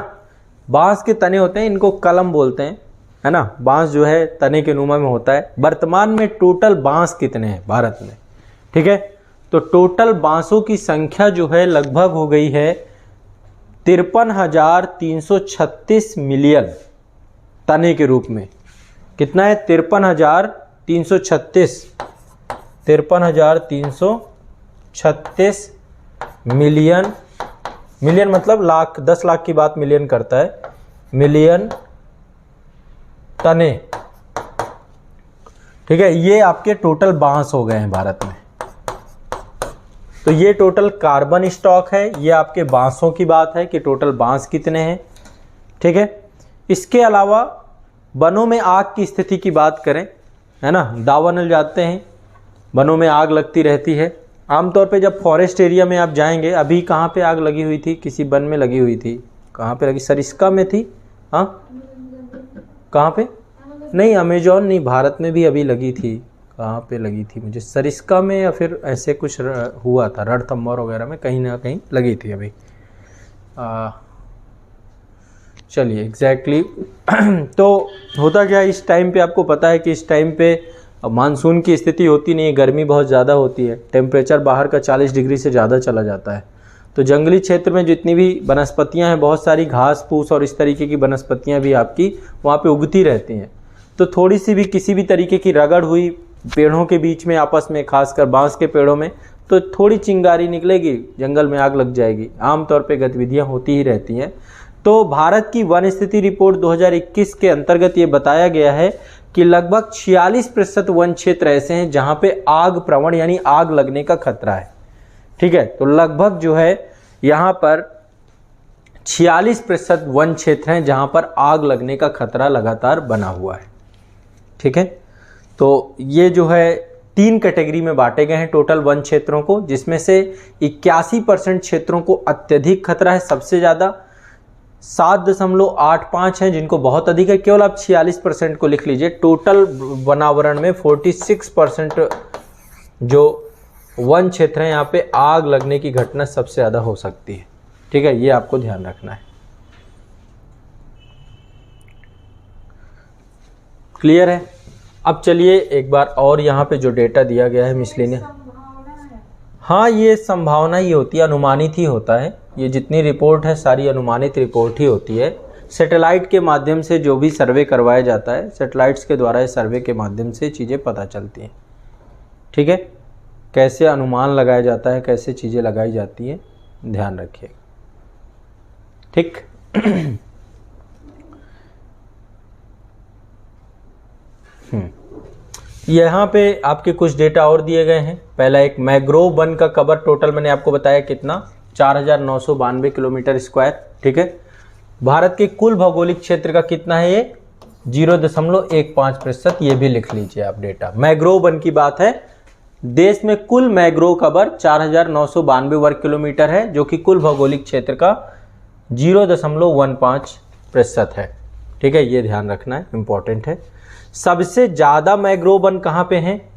बांस के तने होते हैं, इनको कलम बोलते हैं, है ना। बांस जो है तने के नुमा में होता है। वर्तमान में टोटल बांस कितने हैं भारत में? ठीक है, तो टोटल बांसों की संख्या जो है लगभग हो गई है 53,336 मिलियन तने के रूप में। कितना है? 53,336 मिलियन। मिलियन मतलब लाख, 10 लाख की बात मिलियन करता है, मिलियन तने। ठीक है, ये आपके टोटल बांस हो गए हैं भारत में। तो ये टोटल कार्बन स्टॉक है, ये आपके बांसों की बात है कि टोटल बांस कितने हैं। ठीक है, इसके अलावा वनों में आग की स्थिति की बात करें, है ना, दावानल जाते हैं, वनों में आग लगती रहती है। आमतौर पे जब फॉरेस्ट एरिया में आप जाएंगे, अभी कहाँ पे आग लगी हुई थी? किसी वन में लगी हुई थी। कहाँ पे लगी? सरिस्का में थी। हाँ, कहाँ पे? नहीं, अमेजोन नहीं, भारत में भी अभी लगी थी। कहाँ पे लगी थी? मुझे सरिस्का में या फिर ऐसे कुछ हुआ था, रणथंभौर वगैरह में कहीं ना कहीं लगी थी अभी। चलिए एग्जैक्टली तो होता क्या है, इस टाइम पे आपको पता है कि इस टाइम पे मानसून की स्थिति होती नहीं है, गर्मी बहुत ज़्यादा होती है, टेम्परेचर बाहर का 40 डिग्री से ज़्यादा चला जाता है। तो जंगली क्षेत्र में जितनी भी वनस्पतियां हैं, बहुत सारी घास फूस और इस तरीके की वनस्पतियां भी आपकी वहाँ पे उगती रहती हैं। तो थोड़ी सी भी किसी भी तरीके की रगड़ हुई पेड़ों के बीच में आपस में, खासकर बांस के पेड़ों में, तो थोड़ी चिंगारी निकलेगी, जंगल में आग लग जाएगी। आमतौर पे गतिविधियां होती ही रहती हैं। तो भारत की वन स्थिति रिपोर्ट 2021 के अंतर्गत ये बताया गया है कि लगभग 46% वन क्षेत्र ऐसे हैं जहां पे आग प्रवण यानी आग लगने का खतरा है। ठीक है, तो लगभग जो है यहाँ पर 46% वन क्षेत्र हैं जहां पर आग लगने का खतरा लगातार बना हुआ है। ठीक है, तो ये जो है 3 कैटेगरी में बांटे गए हैं टोटल वन क्षेत्रों को, जिसमें से 81% क्षेत्रों को अत्यधिक खतरा है, सबसे ज़्यादा 7.85 हैं जिनको बहुत अधिक है। केवल आप 46% को लिख लीजिए। टोटल वनावरण में 46% जो वन क्षेत्र है यहाँ पे आग लगने की घटना सबसे ज़्यादा हो सकती है। ठीक है, ये आपको ध्यान रखना है। क्लियर है? अब चलिए एक बार और यहाँ पे जो डेटा दिया गया है मिसलेनियस, हाँ ये संभावना ही होती है, अनुमानित ही होता है। ये जितनी रिपोर्ट है सारी अनुमानित रिपोर्ट ही होती है। सैटेलाइट के माध्यम से जो भी सर्वे करवाया जाता है, सैटेलाइट्स के द्वारा इस सर्वे के माध्यम से चीज़ें पता चलती हैं। ठीक है, कैसे अनुमान लगाया जाता है, कैसे चीज़ें लगाई जाती हैं, ध्यान रखिएगा। ठीक यहाँ पे आपके कुछ डेटा और दिए गए हैं। पहला एक मैंग्रोव वन का कवर टोटल मैंने आपको बताया कितना, 4992 किलोमीटर स्क्वायर। ठीक है, भारत के कुल भौगोलिक क्षेत्र का कितना है ये 0.15%, ये भी लिख लीजिए आप डेटा। मैंग्रोव वन की बात है, देश में कुल मैंग्रोव कवर 4992 वर्ग किलोमीटर है, जो कि कुल भौगोलिक क्षेत्र का 0.15% है। ठीक है, ये ध्यान रखना है, इंपॉर्टेंट है। सबसे ज्यादा मैंग्रोव वन कहाँ पे हैं,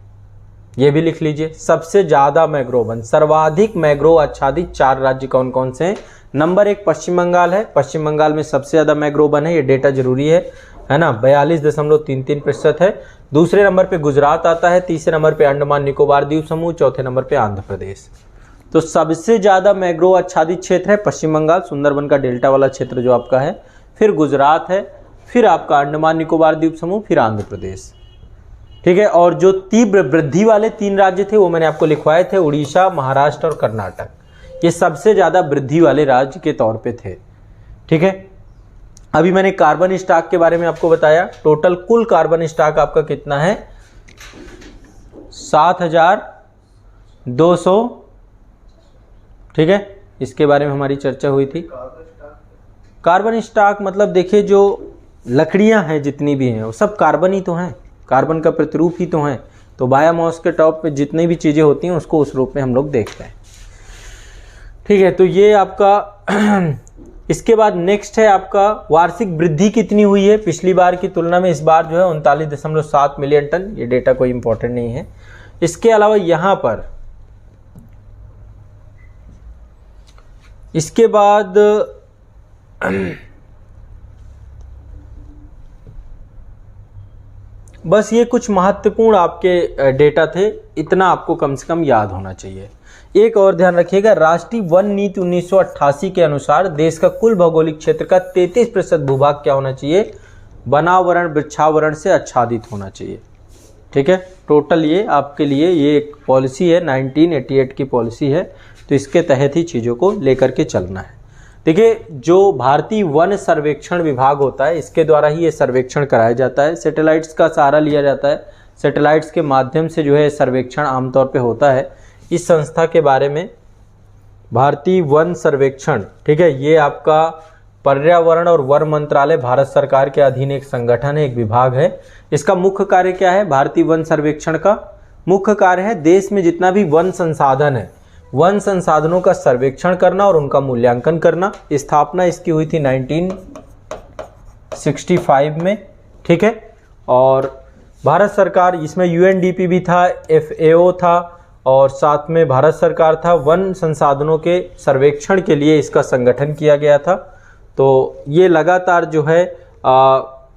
ये भी लिख लीजिए। सबसे ज्यादा मैंग्रोव वन, सर्वाधिक मैंग्रोव आच्छादित 4 राज्य कौन कौन से हैं। नंबर 1 पश्चिम बंगाल है, पश्चिम बंगाल में सबसे ज्यादा मैंग्रोव वन है, ये डेटा जरूरी है ना, 42.33% है। दूसरे नंबर पे गुजरात आता है, तीसरे नंबर पे अंडमान निकोबार द्वीप समूह, चौथे नंबर पे आंध्र प्रदेश। तो सबसे ज्यादा मैंग्रोव आच्छादित क्षेत्र है पश्चिम बंगाल, सुंदरबन का डेल्टा वाला क्षेत्र जो आपका है, फिर गुजरात है, फिर आपका अंडमान निकोबार द्वीप समूह, फिर आंध्र प्रदेश। ठीक है, और जो तीव्र वृद्धि वाले 3 राज्य थे वो मैंने आपको लिखवाए थे, उड़ीसा, महाराष्ट्र और कर्नाटक। ये सबसे ज्यादा वृद्धि वाले राज्य के तौर पे थे। ठीक है, अभी मैंने कार्बन स्टॉक के बारे में आपको बताया। टोटल कुल कार्बन स्टॉक आपका कितना है 7200। ठीक है, इसके बारे में हमारी चर्चा हुई थी। कार्बन स्टॉक मतलब देखिए जो लकड़ियां हैं जितनी भी हैं वो सब कार्बन ही तो हैं, कार्बन का प्रतिरूप ही तो हैं। तो बायोमास के टॉप पे जितनी भी चीज़ें होती हैं उसको उस रूप में हम लोग देखते हैं। ठीक है, तो ये आपका इसके बाद नेक्स्ट है आपका वार्षिक वृद्धि कितनी हुई है पिछली बार की तुलना में। इस बार जो है 39.7 मिलियन टन, ये डेटा कोई इंपॉर्टेंट नहीं है। इसके अलावा यहाँ पर इसके बाद बस ये कुछ महत्वपूर्ण आपके डेटा थे, इतना आपको कम से कम याद होना चाहिए। एक और ध्यान रखिएगा, राष्ट्रीय वन नीति 1988 के अनुसार देश का कुल भौगोलिक क्षेत्र का 33% भूभाग क्या होना चाहिए, वनावरण वृक्षावरण से आच्छादित होना चाहिए। ठीक है, टोटल ये आपके लिए ये एक पॉलिसी है, 1988 की पॉलिसी है, तो इसके तहत ही चीज़ों को लेकर के चलना है। देखिए, जो भारतीय वन सर्वेक्षण विभाग होता है इसके द्वारा ही ये सर्वेक्षण कराया जाता है। सैटेलाइट्स का सहारा लिया जाता है, सैटेलाइट्स के माध्यम से जो है सर्वेक्षण आमतौर पे होता है। इस संस्था के बारे में भारतीय वन सर्वेक्षण, ठीक है, ये आपका पर्यावरण और वन मंत्रालय भारत सरकार के अधीन एक संगठन है, एक विभाग है। इसका मुख्य कार्य क्या है, भारतीय वन सर्वेक्षण का मुख्य कार्य है देश में जितना भी वन संसाधन है, वन संसाधनों का सर्वेक्षण करना और उनका मूल्यांकन करना। स्थापना इसकी हुई थी 1965 में। ठीक है, और भारत सरकार, इसमें यूएनडीपी भी था, FAO था और साथ में भारत सरकार था। वन संसाधनों के सर्वेक्षण के लिए इसका संगठन किया गया था। तो ये लगातार जो है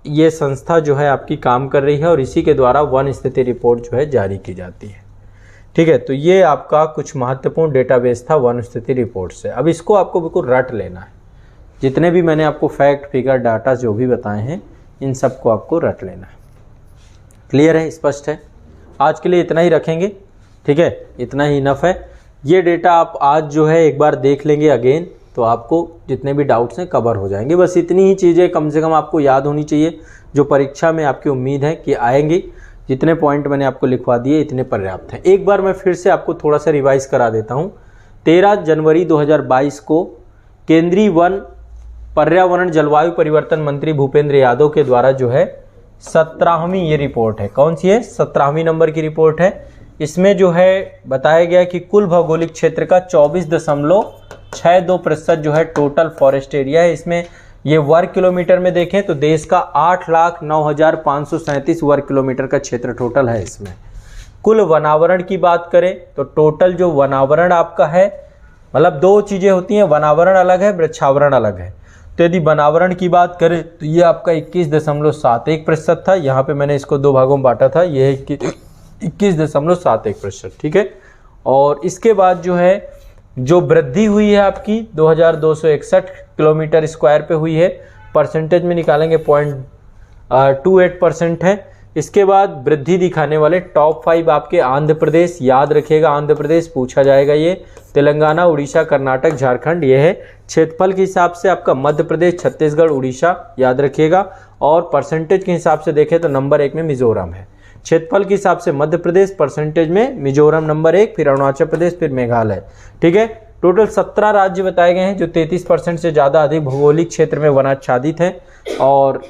ये संस्था जो है आपकी काम कर रही है और इसी के द्वारा वन स्थिति रिपोर्ट जो है जारी की जाती है। ठीक है, तो ये आपका कुछ महत्वपूर्ण डेटाबेस था वन स्थिति रिपोर्ट से। अब इसको आपको बिल्कुल रट लेना है, जितने भी मैंने आपको फैक्ट फिगर डाटा जो भी बताए हैं इन सबको आपको रट लेना है। क्लियर है, स्पष्ट है? आज के लिए इतना ही रखेंगे। ठीक है, इतना ही इनफ है। ये डेटा आप आज जो है एक बार देख लेंगे अगेन, तो आपको जितने भी डाउट्स हैं कवर हो जाएंगे। बस इतनी ही चीज़ें कम से कम आपको याद होनी चाहिए जो परीक्षा में आपकी उम्मीद है कि आएंगी। जितने पॉइंट मैंने आपको लिखवा दिए इतने पर्याप्त हैं। एक बार मैं फिर से आपको थोड़ा सा रिवाइज करा देता हूँ। 13 जनवरी 2022 को केंद्रीय वन पर्यावरण जलवायु परिवर्तन मंत्री भूपेंद्र यादव के द्वारा जो है 17वीं ये रिपोर्ट है। कौन सी है? 17वीं नंबर की रिपोर्ट है। इसमें जो है बताया गया कि कुल भौगोलिक क्षेत्र का 24.62% जो है टोटल फॉरेस्ट एरिया है। इसमें ये वर्ग किलोमीटर में देखें तो देश का 8,09,537 वर्ग किलोमीटर का क्षेत्र टोटल है। इसमें कुल वनावरण की बात करें तो टोटल जो वनावरण आपका है, मतलब दो चीज़ें होती हैं, वनावरण अलग है, वृक्षावरण अलग है। तो यदि वनावरण की बात करें तो ये आपका 21.71% था। यहाँ पे मैंने इसको दो भागों में बांटा था, ये है 21.71%। ठीक है, और इसके बाद जो है जो वृद्धि हुई है आपकी 2261 किलोमीटर स्क्वायर पे हुई है, परसेंटेज में निकालेंगे 0.28% है। इसके बाद वृद्धि दिखाने वाले टॉप 5 आपके आंध्र प्रदेश, याद रखिएगा आंध्र प्रदेश पूछा जाएगा, ये तेलंगाना, उड़ीसा, कर्नाटक, झारखंड, ये है। क्षेत्रफल के हिसाब से आपका मध्य प्रदेश, छत्तीसगढ़, उड़ीसा, याद रखिएगा। और परसेंटेज के हिसाब से देखें तो नंबर 1 में मिजोरम है। क्षेत्रफल के हिसाब से मध्य प्रदेश, परसेंटेज में मिजोरम नंबर 1, फिर अरुणाचल प्रदेश, फिर मेघालय। ठीक है, टोटल 17 राज्य बताए गए हैं जो 33% से ज़्यादा अधिक भौगोलिक क्षेत्र में वनाच्छादित हैं। और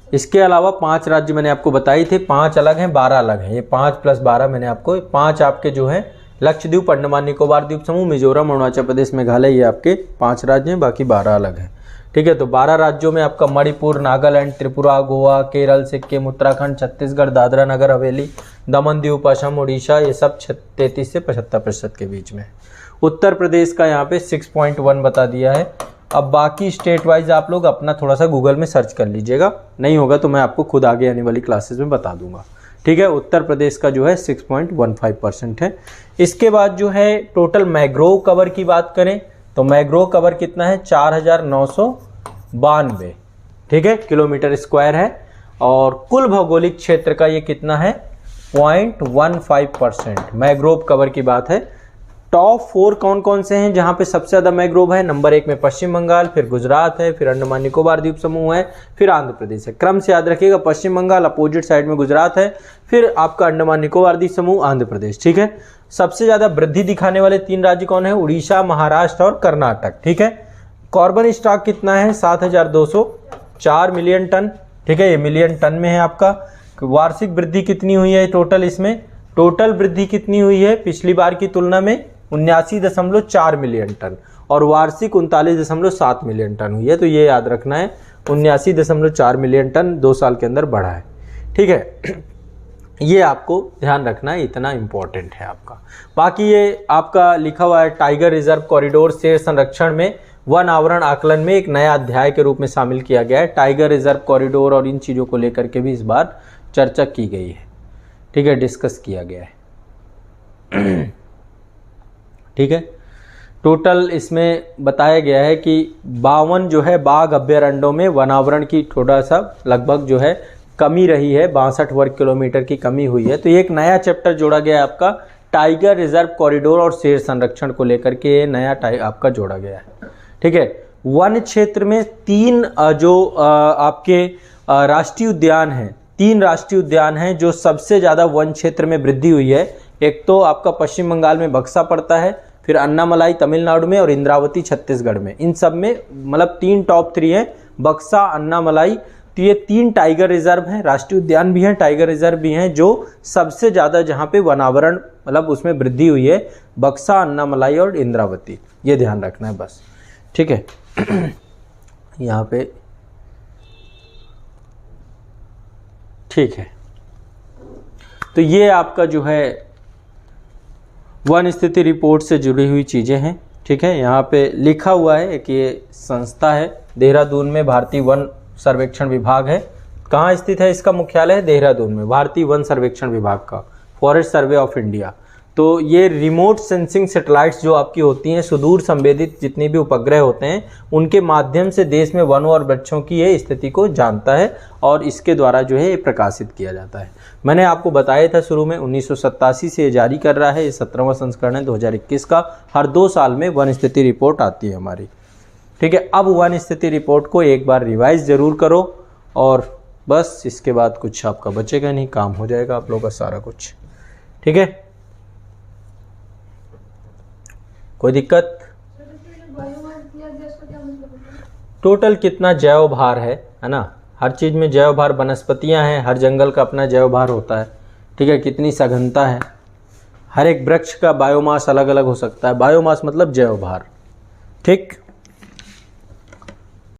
इसके अलावा 5 राज्य मैंने आपको बताई थे, 5 अलग हैं, 12 अलग हैं। ये 5 + 12 मैंने आपको 5 आपके जो हैं लक्षद्वीप, अंडमान निकोबार द्वीप समूह, मिजोरम, अरुणाचल प्रदेश, मेघालय, ये आपके 5 राज्य हैं, बाकी 12 अलग हैं। ठीक है, तो 12 राज्यों में आपका मणिपुर, नागालैंड, त्रिपुरा, गोवा, केरल, सिक्किम, उत्तराखंड, छत्तीसगढ़, दादरा नगर हवेली, दमन दीव, असम, उड़ीसा, ये सब 33 से 75% के बीच में। उत्तर प्रदेश का यहाँ पे 6.1 बता दिया है। अब बाकी स्टेट वाइज आप लोग अपना थोड़ा सा गूगल में सर्च कर लीजिएगा, नहीं होगा तो मैं आपको खुद आगे आने वाली क्लासेस में बता दूंगा। ठीक है, उत्तर प्रदेश का जो है 6.15% है। इसके बाद जो है टोटल मैग्रोव कवर की बात करें तो मैग्रोव कवर कितना है? 4,992, ठीक है, किलोमीटर स्क्वायर है। और कुल भौगोलिक क्षेत्र का ये कितना है? 0.15% मैग्रोव कवर की बात है। टॉप 4 कौन कौन से हैं जहां पे सबसे ज़्यादा मैग्रोव है? नंबर 1 में पश्चिम बंगाल, फिर गुजरात है, फिर अंडमान निकोबार द्वीप समूह है, फिर आंध्र प्रदेश है। क्रम से याद रखिएगा, पश्चिम बंगाल, अपोजिट साइड में गुजरात है, फिर आपका अंडमान निकोबार द्वीप समूह, आंध्र प्रदेश। ठीक है, सबसे ज़्यादा वृद्धि दिखाने वाले 3 राज्य कौन है? उड़ीसा, महाराष्ट्र और कर्नाटक। ठीक है, कार्बन स्टॉक कितना है? 7,204 मिलियन टन। ठीक है, ये मिलियन टन में है आपका। वार्षिक वृद्धि कितनी हुई है टोटल? इसमें टोटल वृद्धि कितनी हुई है पिछली बार की तुलना में? 79.4 मिलियन टन, और वार्षिक 39.7 मिलियन टन हुई है। तो ये याद रखना है, 79.4 मिलियन टन 2 साल के अंदर बढ़ा है। ठीक है, ये आपको ध्यान रखना है, इतना इंपॉर्टेंट है आपका। बाकी ये आपका लिखा हुआ है टाइगर रिजर्व कॉरिडोर शेर संरक्षण में वन आवरण आकलन में एक नया अध्याय के रूप में शामिल किया गया है। टाइगर रिजर्व कॉरिडोर और इन चीज़ों को लेकर के भी इस बार चर्चा की गई है। ठीक है, डिस्कस किया गया है। ठीक है, टोटल इसमें बताया गया है कि 52 जो है बाघ अभ्यारण्यों में वनावरण की थोड़ा सा लगभग जो है कमी रही है, 62 वर्ग किलोमीटर की कमी हुई है। तो ये एक नया चैप्टर जोड़ा गया है आपका टाइगर रिजर्व कॉरिडोर और शेर संरक्षण को लेकर के, ये नया आपका जोड़ा गया है। ठीक है, वन क्षेत्र में 3 जो आपके राष्ट्रीय उद्यान हैं, 3 राष्ट्रीय उद्यान हैं जो सबसे ज़्यादा वन क्षेत्र में वृद्धि हुई है। एक तो आपका पश्चिम बंगाल में बक्सा पड़ता है, फिर अन्नामलाई तमिलनाडु में, और इंद्रावती छत्तीसगढ़ में। इन सब में मतलब 3 टॉप 3 हैं, बक्सा, अन्नामलाई। तो ये 3 टाइगर रिजर्व हैं, राष्ट्रीय उद्यान भी हैं, टाइगर रिजर्व भी हैं, जो सबसे ज़्यादा जहाँ पे वनावरण मतलब उसमें वृद्धि हुई है, बक्सा, अन्नामलाई और इंद्रावती। ये ध्यान रखना है बस। ठीक है, यहाँ पे ठीक है, तो ये आपका जो है वन स्थिति रिपोर्ट से जुड़ी हुई चीज़ें हैं। ठीक है, यहाँ पे लिखा हुआ है कि ये संस्था है देहरादून में, भारतीय वन सर्वेक्षण विभाग है। कहाँ स्थित है इसका मुख्यालय? है देहरादून में, भारतीय वन सर्वेक्षण विभाग का, फॉरेस्ट सर्वे ऑफ इंडिया। तो ये रिमोट सेंसिंग सैटेलाइट्स जो आपकी होती हैं, सुदूर संवेदित जितने भी उपग्रह होते हैं, उनके माध्यम से देश में वनों और वृक्षों की ये स्थिति को जानता है और इसके द्वारा जो है ये प्रकाशित किया जाता है। मैंने आपको बताया था शुरू में 1987 से ये जारी कर रहा है, ये 17वां संस्करण है 2021 का। हर 2 साल में वन स्थिति रिपोर्ट आती है हमारी, ठीक है। अब वन स्थिति रिपोर्ट को एक बार रिवाइज ज़रूर करो और बस इसके बाद कुछ आपका बचेगा नहीं, काम हो जाएगा आप लोगों का सारा कुछ, ठीक है। कोई दिक्कत? टोटल कितना जैव भार है ना, हर चीज़ में जैव भार, वनस्पतियाँ हैं, हर जंगल का अपना जैव भार होता है, ठीक है। कितनी सघनता है, हर एक वृक्ष का बायोमास अलग अलग हो सकता है, बायोमास मतलब जैव भार, ठीक।